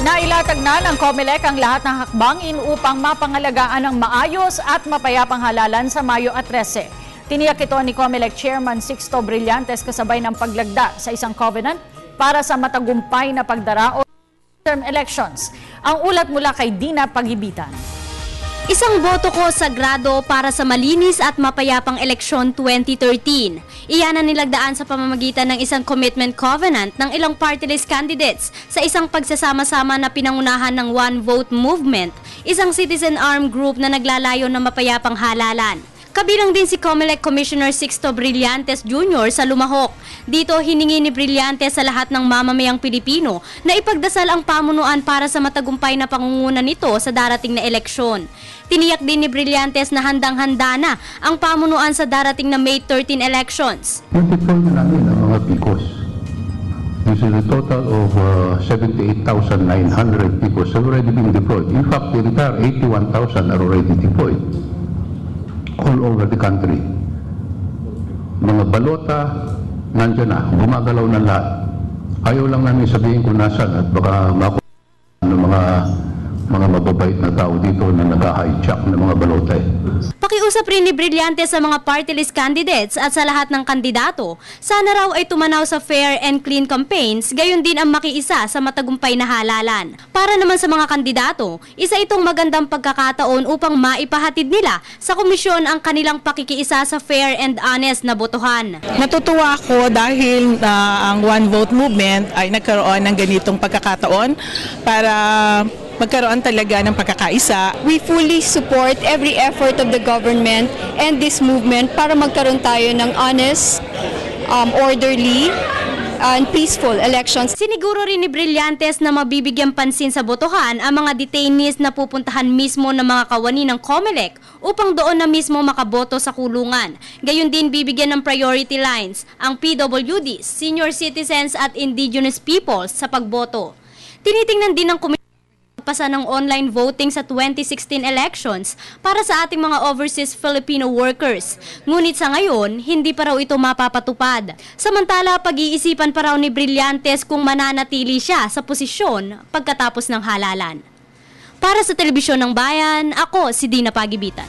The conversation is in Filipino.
Nailatag na ng COMELEC ang lahat ng hakbangin upang mapangalagaan ng maayos at mapayapang halalan sa Mayo 13. Tiniyak ito ni COMELEC Chairman Sixto Brillantes kasabay ng paglagda sa isang covenant para sa matagumpay na pagdarao ng term elections. Ang ulat mula kay Dina Pagibitan. Isang boto ko sagrado para sa malinis at mapayapang eleksyon 2013. Iyan ang nilagdaan sa pamamagitan ng isang commitment covenant ng ilang party list candidates sa isang pagsasama-sama na pinangunahan ng One Vote Movement, isang citizen armed group na naglalayo ng mapayapang halalan. Kabilang din si COMELEC Commissioner Sixto Brillantes Jr. sa Lumahok. Dito hiningi ni Brillantes sa lahat ng mamamayang Pilipino na ipagdasal ang pamunuan para sa matagumpay na pangunguna nito sa darating na eleksyon. Tiniyak din ni Brillantes na handang-handa na ang pamunuan sa darating na May 13 elections. Deploy na namin ang mga PICOs. This is a total of 78,900 PICOs have already been deployed. In fact, the entire 81,000 are already deployed all over the country. Mga balota, nandiyan na, gumagalaw na lahat. Ayaw lang namin sabihin kung nasan at baka makuha ng mga mababait na tao dito na nag-hijack ng mga balota. Pakiusap rin ni Brillantes sa mga party list candidates at sa lahat ng kandidato, sana raw ay tumanaw sa fair and clean campaigns, gayon din ang makiisa sa matagumpay na halalan. Para naman sa mga kandidato, isa itong magandang pagkakataon upang maipahatid nila sa komisyon ang kanilang pakikiisa sa fair and honest na botohan. Natutuwa ako dahil ang One Vote Movement ay nagkaroon ng ganitong pagkakataon para magkaroon talaga ng pagkakaisa. We fully support every effort of the government and this movement para magkaroon tayo ng honest, orderly, and peaceful elections. Siniguro rin ni Brillantes na mabibigyan pansin sa botohan ang mga detainees na pupuntahan mismo ng mga kawani ng COMELEC upang doon na mismo makaboto sa kulungan. Gayon din bibigyan ng priority lines ang PWDs, senior citizens at indigenous peoples sa pagboto. Tinitingnan din ng pasa ng online voting sa 2016 elections para sa ating mga overseas Filipino workers. Ngunit sa ngayon, hindi pa raw ito mapapatupad. Samantala, pag-iisipan pa raw ni Brillantes kung mananatili siya sa posisyon pagkatapos ng halalan. Para sa Telebisyon ng Bayan, ako si Dina Pagibitan.